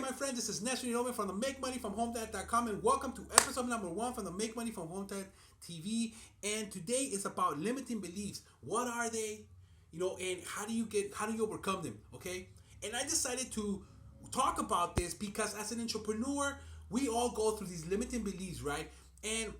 my friend, this is Nestor Noven from the MakeMoneyFromHomeDad.com, and welcome to episode number 1 from the Make Money from Home Dad TV. And today is about limiting beliefs. What are they? And how do you overcome them? Okay. And I decided to talk about this because as an entrepreneur, we all go through these limiting beliefs, right? And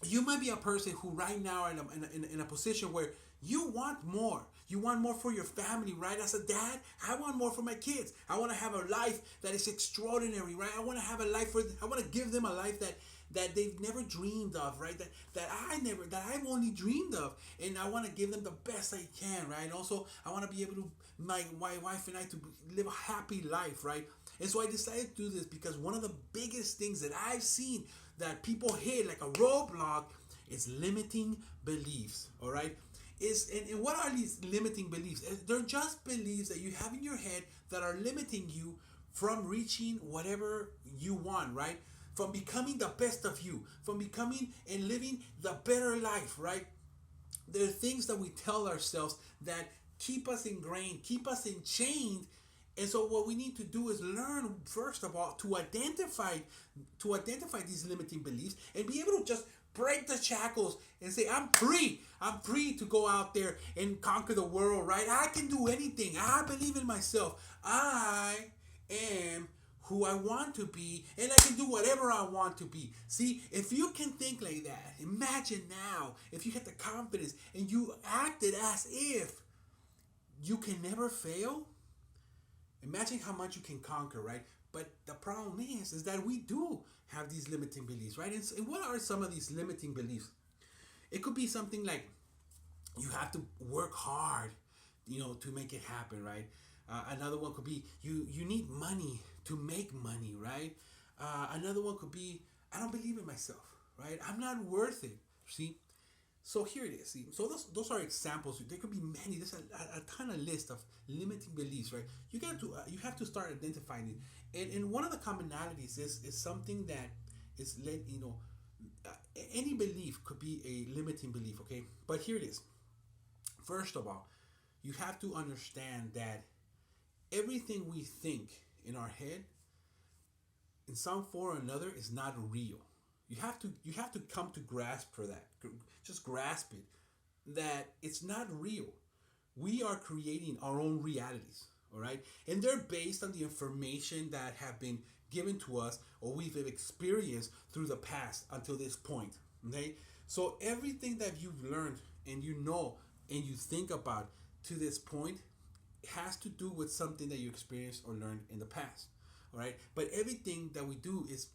you might be a person who right now are in a position where you want more. You want more for your family, right? As a dad, I want more for my kids. I want to have a life that is extraordinary, right? I want to have a life I want to give them a life that they've never dreamed of, right? That I've only dreamed of, and I want to give them the best I can, right? Also, I want to be able to, my wife and I, to live a happy life, right? And so I decided to do this because one of the biggest things that I've seen that people hit like a roadblock is limiting beliefs, all right? And what are these limiting beliefs? They're just beliefs that you have in your head that are limiting you from reaching whatever you want, right? From becoming the best of you, from becoming and living the better life, right? There are things that we tell ourselves that keep us ingrained, keep us enchained. And so what we need to do is learn, first of all, to identify these limiting beliefs and be able to just break the shackles and say, I'm free. I'm free to go out there and conquer the world, right? I can do anything. I believe in myself. I am who I want to be, and I can do whatever I want to be. See, if you can think like that, imagine now if you had the confidence and you acted as if you can never fail. Imagine how much you can conquer, right? But the problem is that we do have these limiting beliefs, right? And what are some of these limiting beliefs? It could be something like you have to work hard, to make it happen, right? Another one could be you need money to make money, right? Another one could be I don't believe in myself, right? I'm not worth it. See? So here it is. See, so those are examples. There could be many. There's a ton of list of limiting beliefs, right? You have to start identifying it. And one of the commonalities is something that is any belief could be a limiting belief, okay? But here it is. First of all, you have to understand that everything we think in our head, in some form or another, is not real. You have to come to grasp for that. Just grasp it, that it's not real. We are creating our own realities, all right? And they're based on the information that have been given to us or we've experienced through the past until this point, okay? So everything that you've learned and and you think about to this point has to do with something that you experienced or learned in the past, all right? But everything that we do is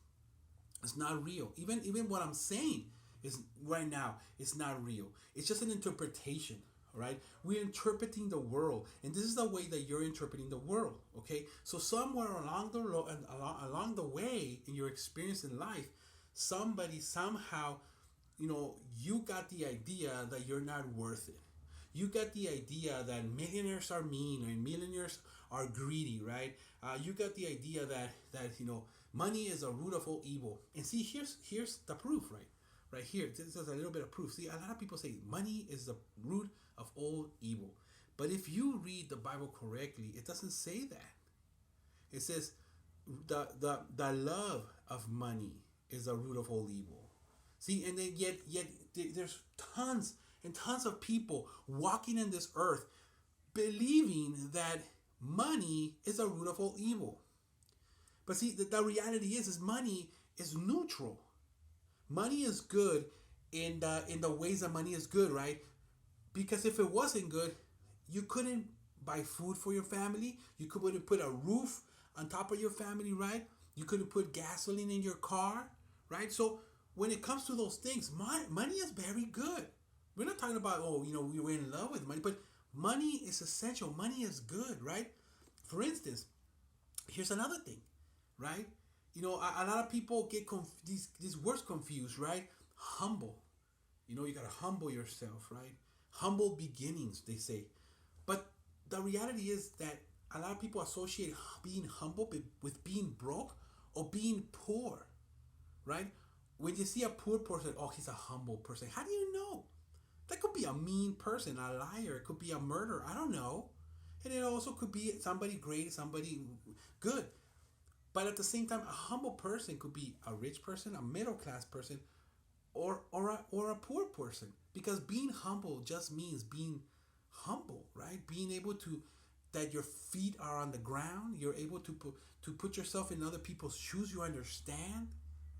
not real. Even what I'm saying is right now, it's not real. It's just an interpretation, all right? We're interpreting the world, and this is the way that you're interpreting the world, okay? So somewhere along the way in your experience in life, somebody somehow, you got the idea that you're not worth it. You got the idea that millionaires are mean and millionaires are greedy, right? You got the idea that money is a root of all evil. And see, here's the proof, right? Right here, this is a little bit of proof. See, a lot of people say money is the root of all evil. But if you read the Bible correctly, it doesn't say that. It says the love of money is the root of all evil. See, and then yet there's tons and tons of people walking in this earth believing that money is the root of all evil. But see, the reality is money is neutral. Money is good in the ways that money is good, right? Because if it wasn't good, you couldn't buy food for your family. You couldn't put a roof on top of your family, right? You couldn't put gasoline in your car, right? So when it comes to those things, money is very good. We're not talking about, we were in love with money, but money is essential. Money is good, right? For instance, here's another thing, right? A lot of people get these words confused, right? Humble. You got to humble yourself, right? Humble beginnings, they say. But the reality is that a lot of people associate being humble with being broke or being poor, right? When you see a poor person, oh, he's a humble person. How do you know? That could be a mean person, a liar. It could be a murderer. I don't know. And it also could be somebody great, somebody good. But at the same time, a humble person could be a rich person, a middle class person, or a poor person. Because being humble just means being humble, right? Being able to, that your feet are on the ground, you're able to put yourself in other people's shoes, you understand,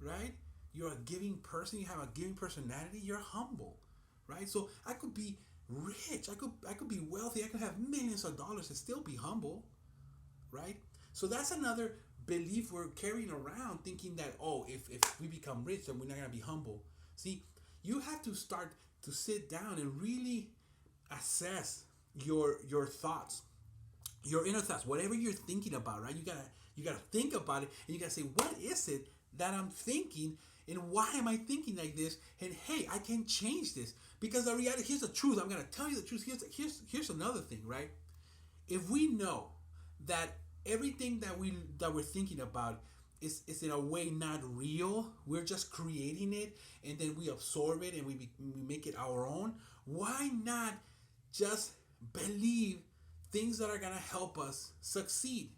right? You're a giving person, you have a giving personality, you're humble, right? So I could be rich, I could be wealthy, I could have millions of dollars and still be humble, right? So that's another belief we're carrying around, thinking that, oh, if we become rich, then we're not gonna be humble. See, you have to start to sit down and really assess your thoughts, your inner thoughts, whatever you're thinking about, right? You gotta think about it, and you gotta say, what is it that I'm thinking, and why am I thinking like this? And hey, I can change this, because the reality, here's the truth. I'm gonna tell you the truth. Here's another thing, right? If we know that everything that we're thinking about is in a way not real, we're just creating it, and then we absorb it and we make it our own. Why not just believe things that are gonna help us succeed?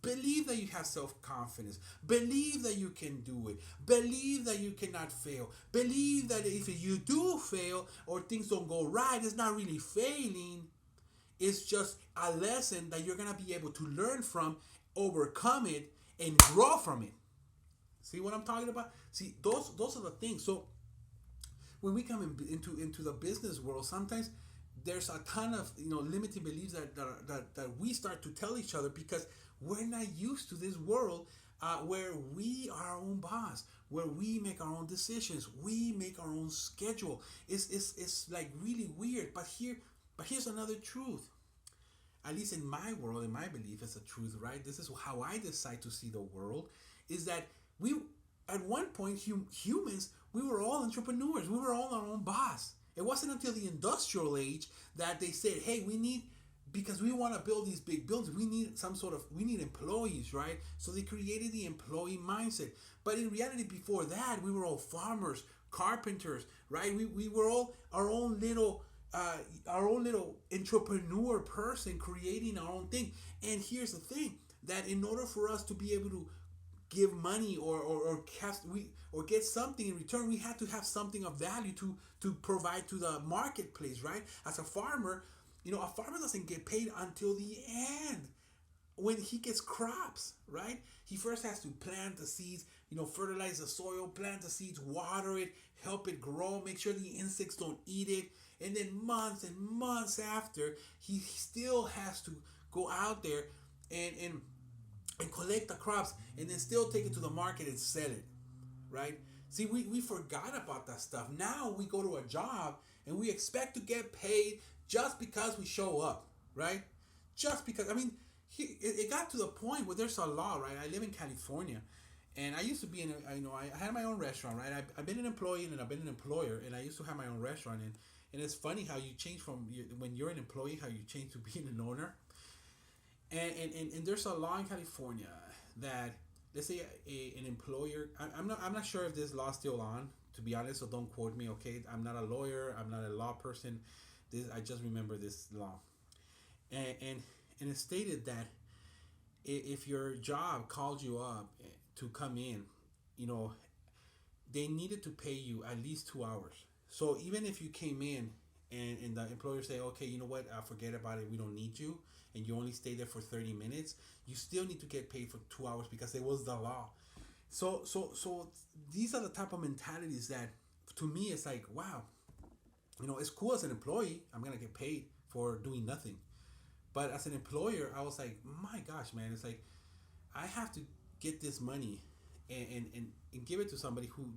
Believe that you have self-confidence. Believe that you can do it. Believe that you cannot fail. Believe that if you do fail or things don't go right, it's not really failing. It's just a lesson that you're going to be able to learn from, overcome it, and grow from it. See what I'm talking about? See, those are the things. So when we come into the business world, sometimes there's a ton of limiting beliefs that we start to tell each other, because we're not used to this world where we are our own boss, where we make our own decisions, we make our own schedule. It's like really weird. But here's another truth. At least in my world, in my belief, it's a truth, right? This is how I decide to see the world. Is that we, at one point, humans, we were all entrepreneurs. We were all our own boss. It wasn't until the industrial age that they said, hey, because we want to build these big buildings, we need employees, right? So they created the employee mindset. But in reality, before that, we were all farmers, carpenters, right? We were all our own little entrepreneur person, creating our own thing. And here's the thing, that in order for us to be able to give money or get something in return, we had to have something of value to provide to the marketplace, right? As a farmer, a farmer doesn't get paid until the end, when he gets crops, right? He first has to plant the seeds, fertilize the soil, plant the seeds, water it, help it grow, make sure the insects don't eat it. And then months and months after, he still has to go out there and collect the crops, and then still take it to the market and sell it, right? See, we forgot about that stuff. Now we go to a job and we expect to get paid just because we show up, right? Just because, it got to the point where there's a law, right? I live in California, and I used to be I had my own restaurant, right? I've been an employee and I've been an employer, and I used to have my own restaurant, and it's funny how you change when you're an employee, how you change to being an owner. And there's a law in California that, let's say an employer, I'm not sure if this law's still on, to be honest, so don't quote me, okay? I'm not a lawyer, I'm not a law person. I just remember this law. And it stated that if your job called you up to come in, they needed to pay you at least 2 hours. So even if you came in and the employer say, okay, you know what, forget about it, we don't need you, and you only stay there for 30 minutes, you still need to get paid for 2 hours, because it was the law. So these are the type of mentalities that, to me, it's like, wow, it's cool as an employee, I'm gonna get paid for doing nothing. But as an employer, I was like, my gosh, man, it's like, I have to get this money and give it to somebody who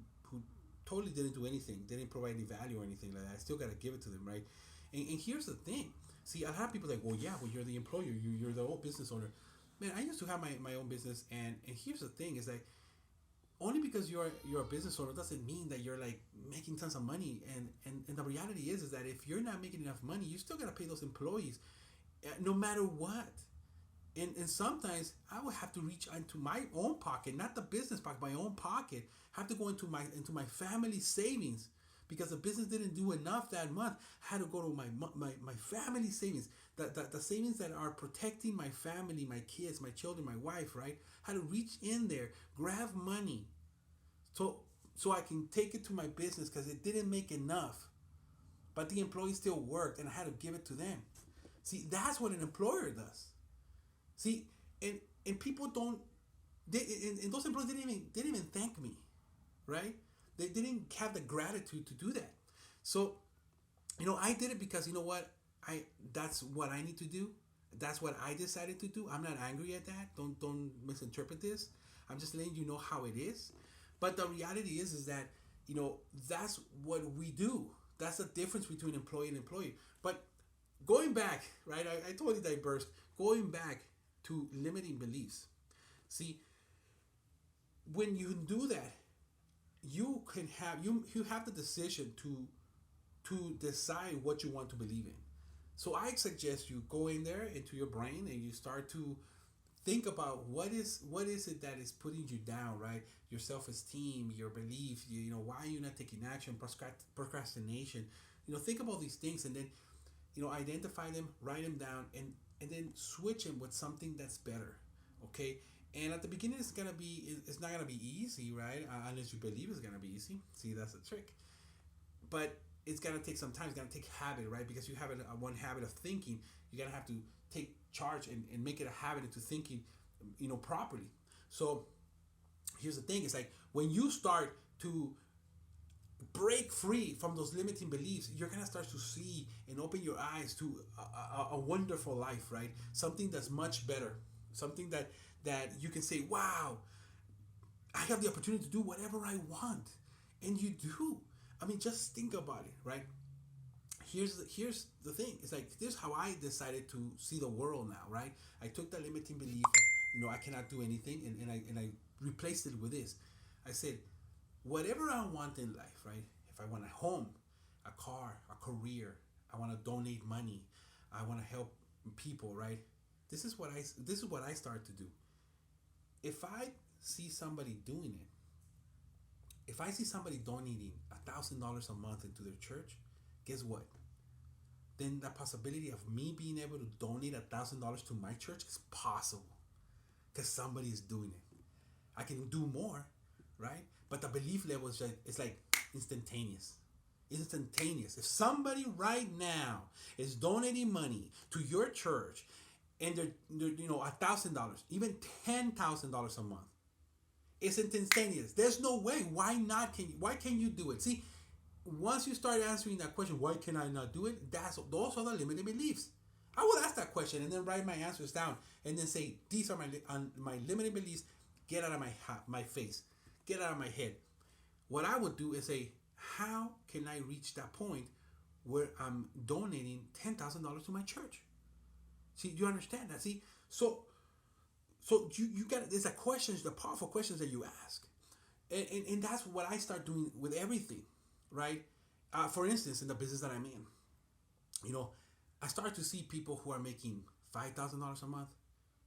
totally didn't do anything, didn't provide any value or anything like that. I still got to give it to them, right? And here's the thing. See, I have people like, well, yeah, you're the employer, you're the old business owner. Man, I used to have my own business, and here's the thing, is that only because you're a business owner doesn't mean that you're like making tons of money. And the reality is that if you're not making enough money, you still got to pay those employees, no matter what. And sometimes I would have to reach into my own pocket, not the business pocket, my own pocket. Have to go into my family savings, because the business didn't do enough that month. I had to go to my family savings, the savings that are protecting my family, my kids, my children, my wife, right? How to reach in there, grab money, so I can take it to my business because it didn't make enough, but the employee still worked, and I had to give it to them. See, that's what an employer does. See, and people don't. And those employees didn't even thank me, right? They didn't have the gratitude to do that. So, I did it because you know what? That's what I need to do. That's what I decided to do. I'm not angry at that. Don't misinterpret this. I'm just letting you know how it is. But the reality is that that's what we do. That's the difference between employee and employee. But going back, right? I totally diversed. Going back to limiting beliefs. See, when you do that, you have the decision to decide what you want to believe in. So I suggest you go in there into your brain and you start to think about what is it that is putting you down, right? Your self-esteem, your belief, why are you not taking action, procrastination. Think about these things and then identify them, write them down, and then switch them with something that's better. Okay? And at the beginning it's not gonna be easy, right? Unless you believe it's gonna be easy. See, that's the trick. But it's gonna take some time. It's gonna take habit, right? Because you have one habit of thinking, you're gonna have to take charge and make it a habit into thinking, properly. So here's the thing: it's like when you start to break free from those limiting beliefs, you're gonna start to see and open your eyes to a wonderful life, right? Something that's much better. Something that you can say, wow, I have the opportunity to do whatever I want, and you do. I mean, just think about it, right? Here's the thing. It's like, this is how I decided to see the world now, right? I took the limiting belief of, I cannot do anything, and I replaced it with this. I said, whatever I want in life, right? If I want a home, a car, a career, I want to donate money, I want to help people, right? This is what I start to do. If I see somebody doing it, if I see somebody donating $1,000 a month into their church, guess what? Then the possibility of me being able to donate $1,000 to my church is possible because somebody is doing it. I can do more, right? But the belief level is like instantaneous. Instantaneous. If somebody right now is donating money to your church and they're $1,000, even $10,000 a month, it's instantaneous. There's no way. Why not? Why can you do it? See, once you start answering that question, why can I not do it? Those are the limiting beliefs. I would ask that question and then write my answers down and then say, these are my limiting beliefs. Get out of my face. Get out of my head. What I would do is say, how can I reach that point where I'm donating $10,000 to my church? See, you understand that? See, so you got, there's the powerful questions that you ask, and that's what I start doing with everything, right? For instance, in the business that I'm in, I start to see people who are making $5,000 a month,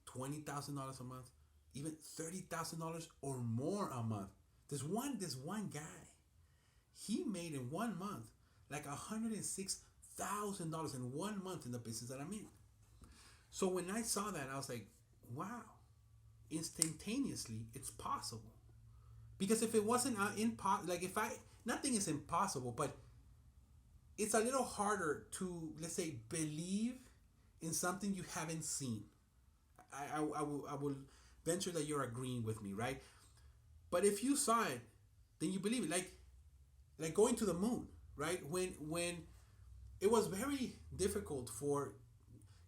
$20,000 a month, even $30,000 or more a month. This one guy, he made in 1 month like $106,000 in 1 month in the business that I'm in. So when I saw that, I was like, wow, instantaneously, it's possible. Because if it wasn't nothing is impossible, but it's a little harder to, let's say, believe in something you haven't seen. I will venture that you're agreeing with me, right? But if you saw it, then you believe it. Like going to the moon, right? When it was very difficult for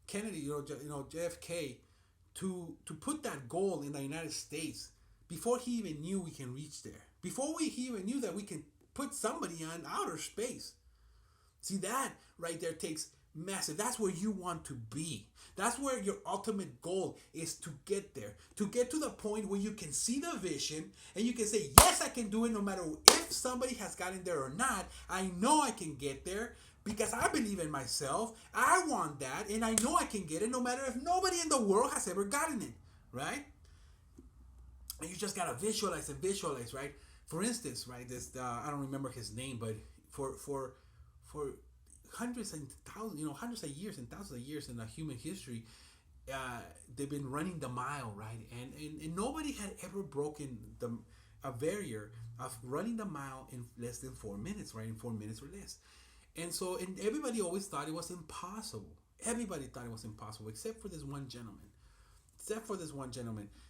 Kennedy, JFK, to put that goal in the United States before he even knew we can reach there. Before he even knew that we can put somebody on outer space. See, that right there takes massive. That's where you want to be. That's where your ultimate goal is, to get there. To get to the point where you can see the vision and you can say, yes, I can do it no matter if somebody has gotten there or not. I know I can get there because I believe in myself. I want that and I know I can get it no matter if nobody in the world has ever gotten it, right? And you just gotta visualize, right? For instance, right, this I don't remember his name, but for hundreds and thousands, hundreds of years and thousands of years in the human history, they've been running the mile, right? And nobody had ever broken a barrier of running the mile in less than 4 minutes, right? In 4 minutes or less. And everybody always thought it was impossible. Everybody thought it was impossible, except for this one gentleman.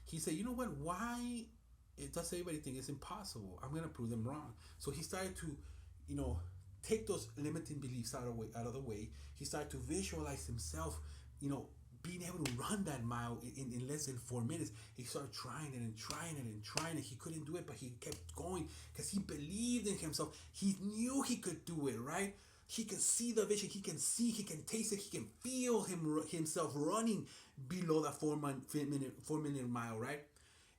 He said, you know what? Why does everybody think it's impossible? I'm going to prove them wrong. So he started to, take those limiting beliefs out of the way. He started to visualize himself, being able to run that mile in less than 4 minutes. He started trying it and trying it and trying it. He couldn't do it, but he kept going because he believed in himself. He knew he could do it, right? He can see the vision. He can see, he can taste it. He can feel himself running below that 4 minute mile, right?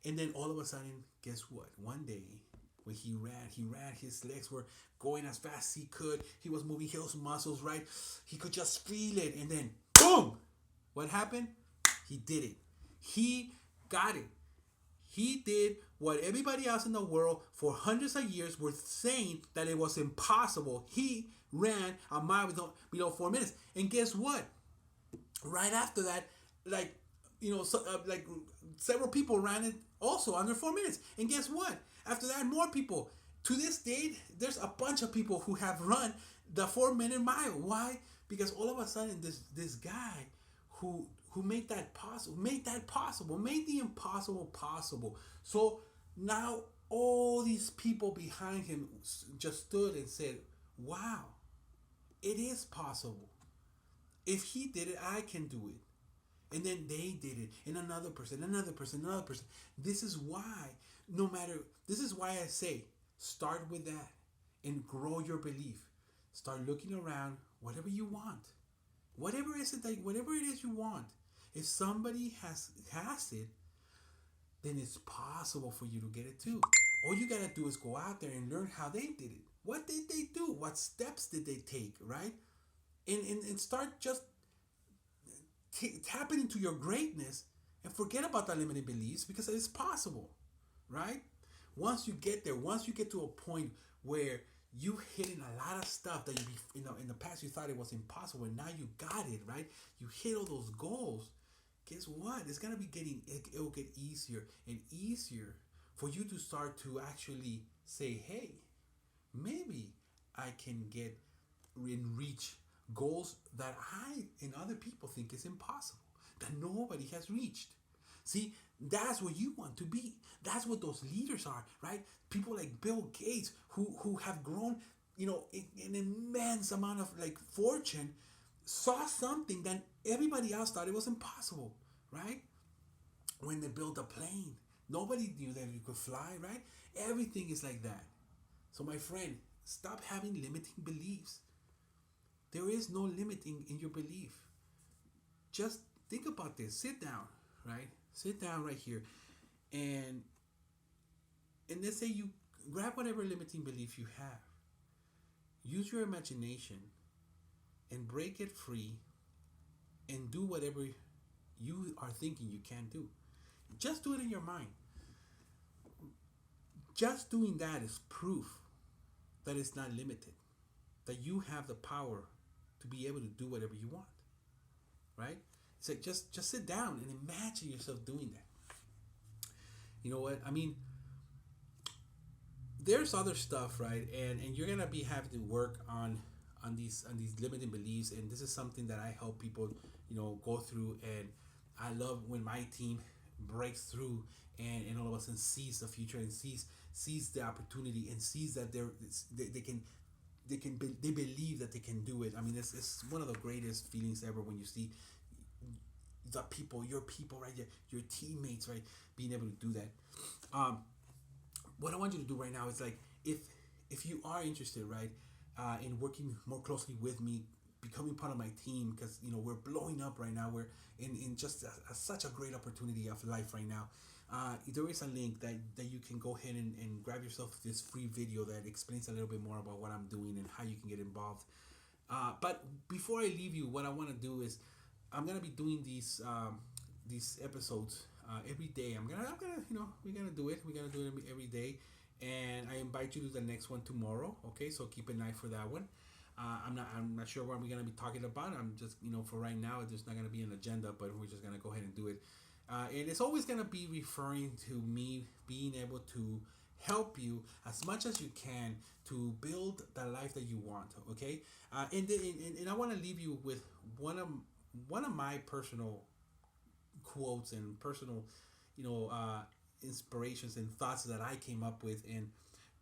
And then all of a sudden, guess what? One day, when he ran, his legs were going as fast as he could. He was moving his muscles, right? He could just feel it. And then, boom! What happened? He did it. He got it. He did what everybody else in the world for hundreds of years were saying that it was impossible. He ran a mile below 4 minutes. And guess what? Right after that, several people ran it also under 4 minutes. And guess what? After that, more people. To this day, there's a bunch of people who have run the 4 minute mile. Why? Because all of a sudden, this guy who made that possible, made the impossible possible. So now all these people behind him just stood and said, wow, it is possible. If he did it, I can do it. And then they did it, and another person. This is why I say, start with that and grow your belief. Start looking around, whatever you want. Whatever it is you want. If somebody has it, then it's possible for you to get it too. All you gotta do is go out there and learn how they did it. What did they do? What steps did they take, right? And start just tapping into your greatness and forget about the limiting beliefs, because it's possible, right? Once you get there, once you get to a point where you hitting a lot of stuff that in the past you thought it was impossible, and now you got it, right? You hit all those goals. Guess what? It's gonna be it will get easier and easier for you to start to actually say, hey, maybe I can get and reach goals that I and other people think is impossible, that nobody has reached. See, that's what you want to be. That's what those leaders are, right? People like Bill Gates who have grown, an immense amount of fortune, saw something that everybody else thought it was impossible, right? When they built a plane, nobody knew that you could fly, right? Everything is like that. So my friend, stop having limiting beliefs. There is no limiting in your belief. Just think about this. Sit down, right? Sit down right here, and let's say you grab whatever limiting belief you have. Use your imagination and break it free, and do whatever you are thinking you can do. Just do it in your mind. Just doing that is proof that it's not limited, that you have the power to be able to do whatever you want, right? It's like just sit down and imagine yourself doing that. You know what? I mean, there's other stuff, right? And you're gonna be having to work on these limiting beliefs, and this is something that I help people, go through. And I love when my team breaks through and all of a sudden sees the future and sees the opportunity and sees that they believe that they can do it. I mean, it's one of the greatest feelings ever when you see the people, your people, right? Your teammates, right? Being able to do that. What I want you to do right now is if you are interested, right, in working more closely with me, becoming part of my team, because we're blowing up right now. We're in just such a great opportunity of life right now. There is a link that you can go ahead and grab yourself this free video that explains a little bit more about what I'm doing and how you can get involved. But before I leave you, what I want to do is I'm gonna be doing these episodes every day. We're gonna do it. We're gonna do it every day, and I invite you to the next one tomorrow. Okay, so keep an eye for that one. I'm not sure what we're gonna be talking about. I'm just, for right now, there's not gonna be an agenda, but we're just gonna go ahead and do it. And it's always gonna be referring to me being able to help you as much as you can to build the life that you want. Okay, and I want to leave you with one of my personal quotes and personal, you know, inspirations and thoughts that I came up with and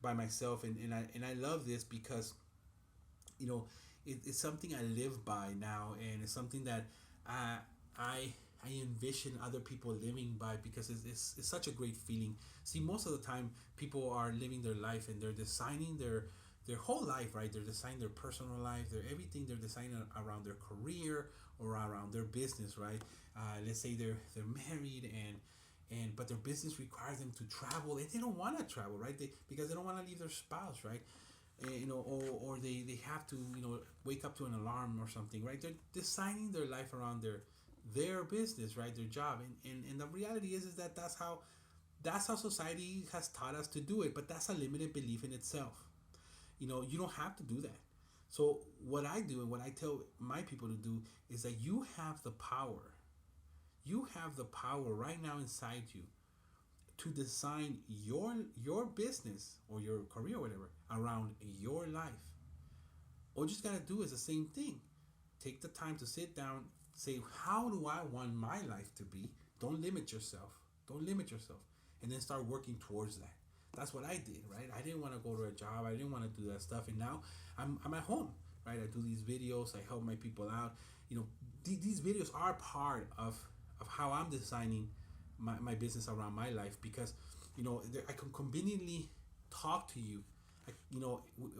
by myself, and I love this because you know it's something I live by now, and it's something that I I I envision other people living by because it's such a great feeling. See, most of the time people are living their life and they're designing their whole life, right? They're designing their personal life, their everything. They're designing around their career or around their business, right? Let's say they're married and but their business requires them to travel and they don't want to travel, right? Because they don't want to leave their spouse, right? Or they have to, wake up to an alarm or something, right? They're designing their life around their business, right? Their job, and the reality is that that's how society has taught us to do it, but that's a limited belief in itself. You don't have to do that. So what I do and what I tell my people to do is that you have the power. You have the power right now inside you to design your business or your career or whatever around your life. All you just gotta do is the same thing. Take the time to sit down, say, how do I want my life to be? Don't limit yourself. Don't limit yourself. And then start working towards that. That's what I did, right? I didn't want to go to a job. I didn't want to do that stuff. And now I'm at home, right? I do these videos. I help my people out. These videos are part of how I'm designing my business around my life because, I can conveniently talk to you,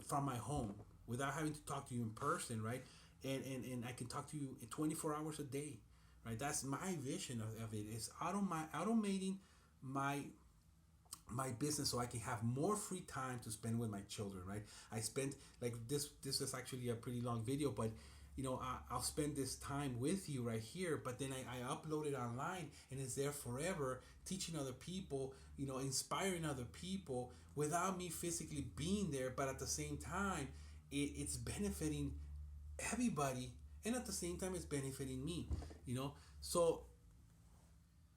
from my home without having to talk to you in person, right? And I can talk to you 24 hours a day, right? That's my vision of it. Is automating my business so I can have more free time to spend with my children, right? I spent like this is actually a pretty long video, but I'll spend this time with you right here, but then I upload it online and it's there forever, teaching other people, inspiring other people without me physically being there, but at the same time it's benefiting everybody, and at the same time it's benefiting me. So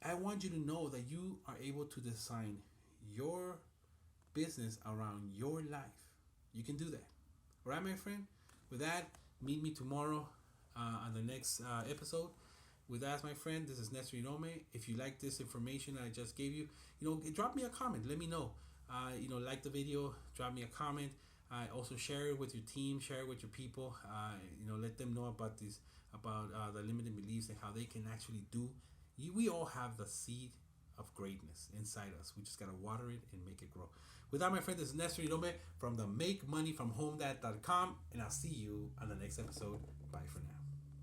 I want you to know that you are able to design your business around your life. You can do that. All right, my friend? With that, meet me tomorrow on the next episode. With that, my friend, this is Nestor Inome. If you like this information I just gave you, drop me a comment. Let me know. Like the video, drop me a comment. Also share it with your team, share it with your people. Let them know about the limiting beliefs and how they can actually do. We all have the seed of greatness inside us. We just gotta water it and make it grow. With that, my friend, this is Nestor Inome from the MakeMoneyFromHomeDad.com, and I'll see you on the next episode. Bye for now.